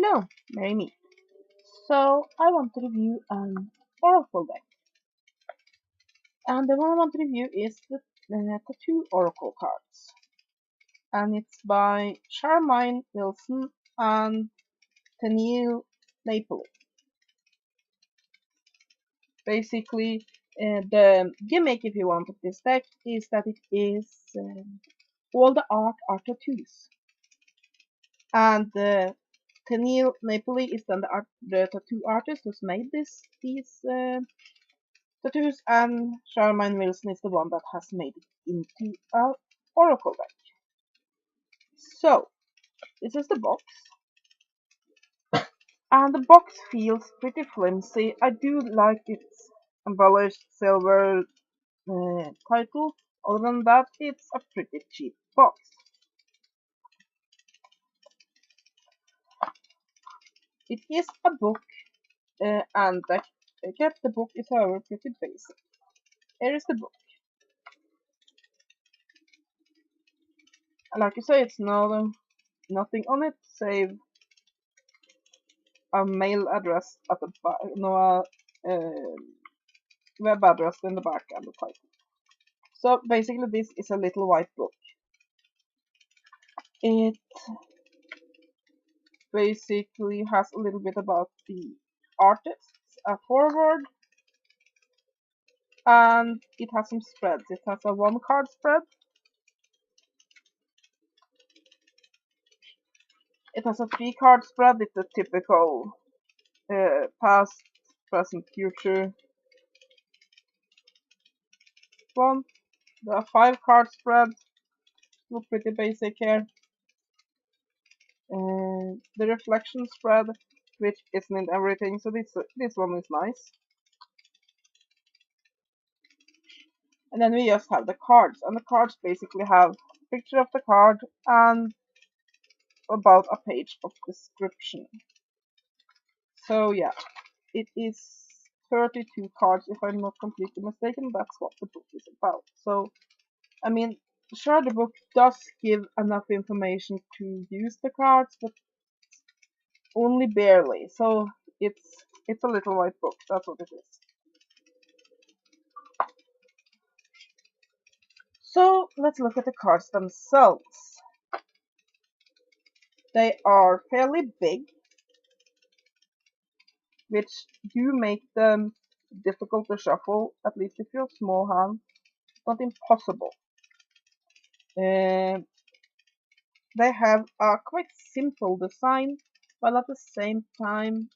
Hello, marry me. So I want to review an Oracle deck, and the one I want to review is the Tattoo Oracle cards, and it's by Charmaine Wilson and Tennille Napoli. Basically, the gimmick, if you want, of this deck is that it is all the art are tattoos, and Tennille Napoli is then the tattoo artist who's made these tattoos, and Charmaine Wilson is the one that has made it into a oracle deck. So this is the box, and the box feels pretty flimsy. I do like its embellished silver title. Other than that, it's a pretty cheap box. It is a book, and the book is however pretty basic. Here is the book. Like you say, it's nothing on it save a mail address at the back, no, web address in the back and the title. So basically, this is a little white book. It basically has a little bit about the artists, a foreword, and it has some spreads. It has a 1 card spread. It has a 3 card spread. It's a typical past, present, future one. The 5 card spread, look pretty basic here. The reflection spread, which isn't in everything, so this one is nice. And then we just have the cards, and the cards basically have a picture of the card and about a page of description. So yeah, it is 32 cards if I'm not completely mistaken. That's what the book is about. So I mean, sure, the book does give enough information to use the cards, but only barely. So it's a little white book. That's what it is. So let's look at the cards themselves. They are fairly big, which do make them difficult to shuffle, at least if you're a small hand. Not impossible. They have a quite simple design, while at the same time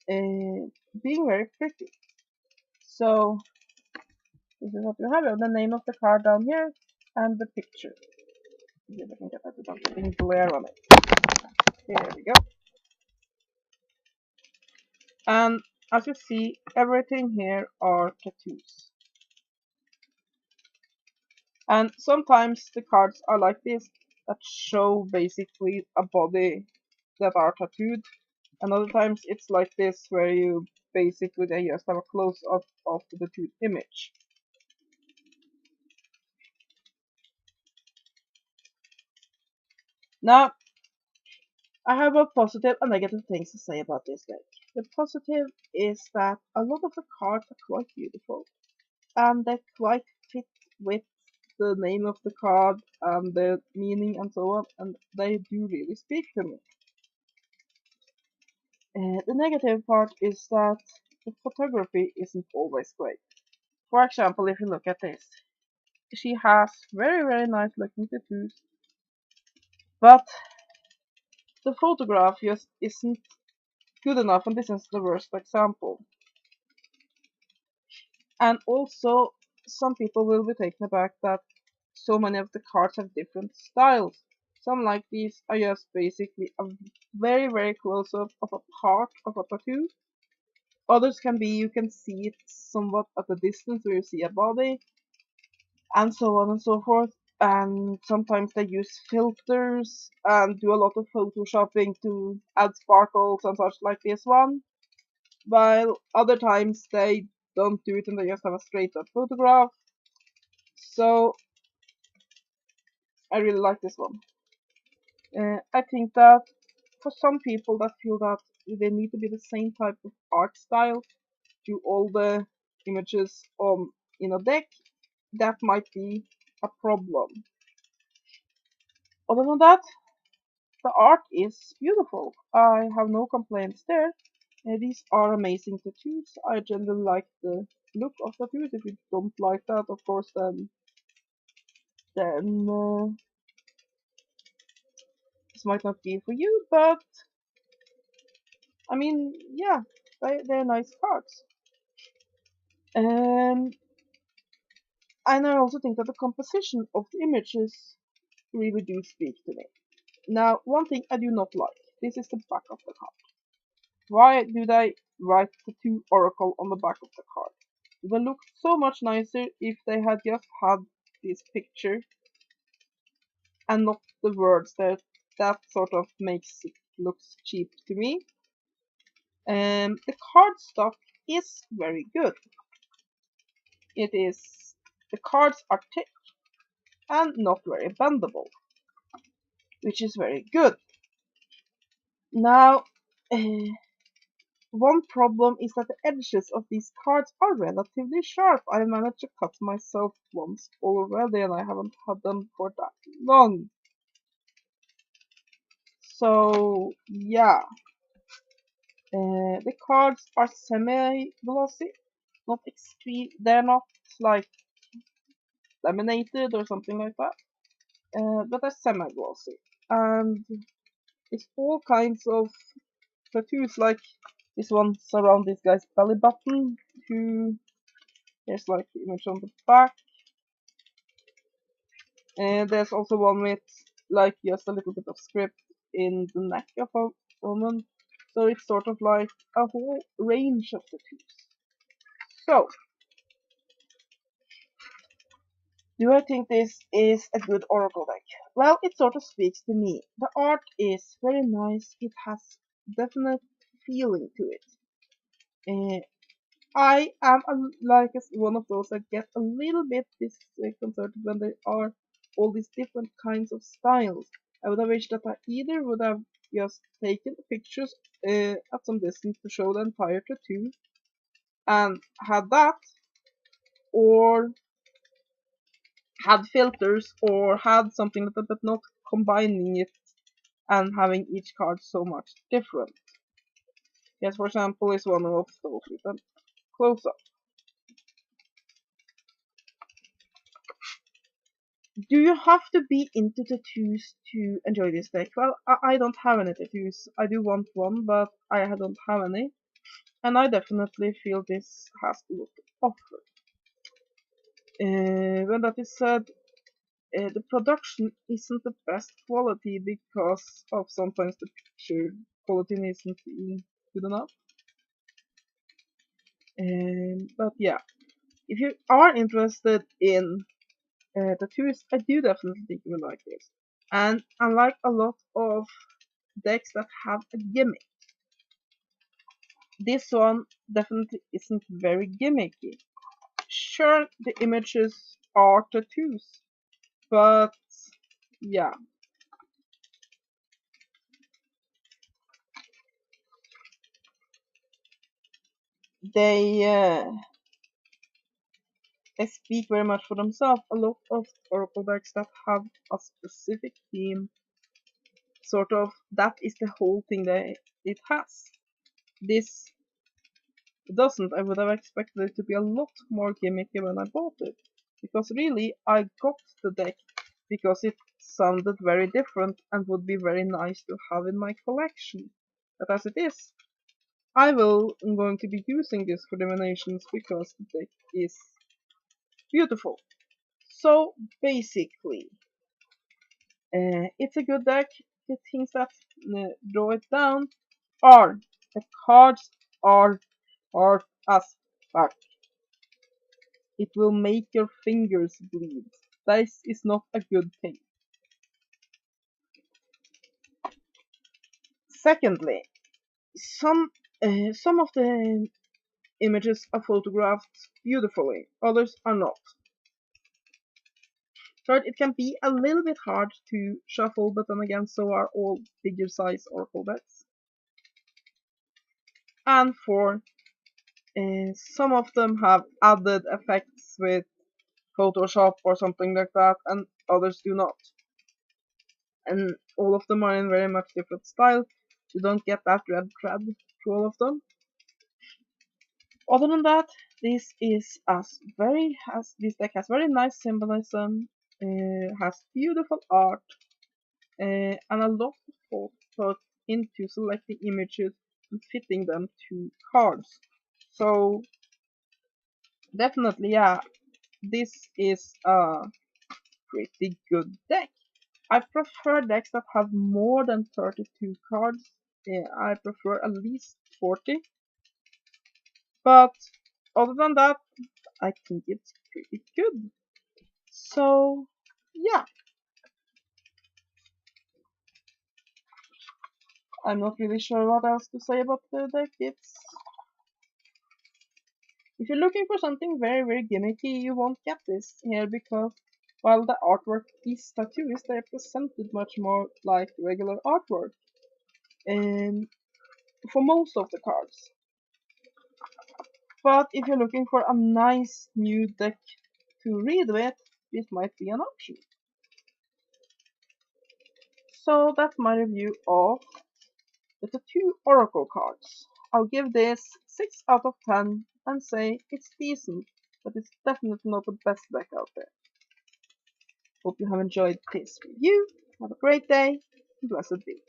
being very pretty. So this is what you have. You have the name of the card down here and the picture. See if I can get that without getting glare on it. There we go. And as you see, everything here are tattoos. And sometimes the cards are like this, that show basically a body that are tattooed. And other times it's like this, where you basically they just have a close up of the tattooed image. Now, I have both positive and negative things to say about this deck. The positive is that a lot of the cards are quite beautiful, and they quite fit with the name of the card and the meaning and so on, and they do really speak to me. The negative part is that the photography isn't always great. For example, if you look at this, she has very nice looking tattoos, but the photograph just isn't good enough, and this is the worst example. And also, some people will be taken aback that so many of the cards have different styles. Some like these are just basically a very close up of a part of a tattoo. Others can be you can see it somewhat at a distance where you see a body, and so on and so forth. And sometimes they use filters and do a lot of photoshopping to add sparkles and such like this one. While other times they don't do it and they just have a straight up photograph. So I really like this one. I think that for some people that feel that they need to be the same type of art style to all the images in a deck, that might be a problem. Other than that, the art is beautiful. I have no complaints there. These are amazing tattoos. I generally like the look of tattoos. If you don't like that, of course, then this might not be for you. But I mean, yeah, they're nice cards. Um, and I also think that the composition of the images really do speak to me. Now, one thing I do not like. This is the back of the card. Why do they write tattoo oracle on the back of the card? It would look so much nicer if they had just had this picture and not the words. That sort of makes it look cheap to me. The card stock is very good. It is the cards are thick and not very bendable, which is very good. Now, uh, one problem is that the edges of these cards are relatively sharp. I managed to cut myself once already and I haven't had them for that long. So yeah, the cards are semi-glossy, not extreme. They're not like laminated or something like that, but they're semi-glossy. And it's all kinds of tattoos, like this one's around this guy's belly button, who there's like the image on the back. And there's also one with like just a little bit of script in the neck of a woman. So it's sort of like a whole range of tattoos. So, do I think this is a good Oracle deck? Well, it sort of speaks to me. The art is very nice. It has definite feeling to it. Uh, I am like one of those that get a little bit disconcerted when there are all these different kinds of styles. I would have wished that I either would have just taken pictures at some distance to show the entire tattoo and had that, or had filters, or had something like that, but not combining it and having each card so much different. Yes, for example, is one of those with a close up. Do you have to be into tattoos to enjoy this deck? Well, I don't have any tattoos. I do want one, but I don't have any. And I definitely feel this has a lot to offer. When that is said, the production isn't the best quality because of sometimes the picture quality isn't good enough. But yeah, if you are interested in tattoos, I do definitely think you will like this. And unlike a lot of decks that have a gimmick, this one definitely isn't very gimmicky. Sure, the images are tattoos, but yeah, they uh, they speak very much for themselves. A lot of Oracle decks that have a specific theme, sort of, that is the whole thing that it has. This doesn't. I would have expected it to be a lot more gimmicky when I bought it. Because really, I got the deck because it sounded very different and would be very nice to have in my collection. But as it is, I'm going to be using this for Divinations because the deck is beautiful. So basically, it's a good deck. The things that draw it down are the cards are hard as fuck. It will make your fingers bleed. This is not a good thing. Secondly, some of the images are photographed beautifully, others are not. Third, it can be a little bit hard to shuffle, but then again, so are all bigger size Oracle decks. And fourth, some of them have added effects with Photoshop or something like that, and others do not. And all of them are in very much different style. You don't get that red thread through all of them. Other than that, this deck has very nice symbolism, has beautiful art, and a lot of thought put into selecting images and fitting them to cards. So definitely, yeah, this is a pretty good deck. I prefer decks that have more than 32 cards. I prefer at least 40. But other than that, I think it's pretty good. So, yeah, I'm not really sure what else to say about the deck. If you're looking for something very, very gimmicky, you won't get this here because while the artwork is tattoos, they're presented much more like regular artwork. And for most of the cards. But if you're looking for a nice new deck to read with, this might be an option. So that's my review of the two Oracle cards. I'll give this 6 out of 10 and say it's decent, but it's definitely not the best deck out there. Hope you have enjoyed this review. Have a great day, and blessed be.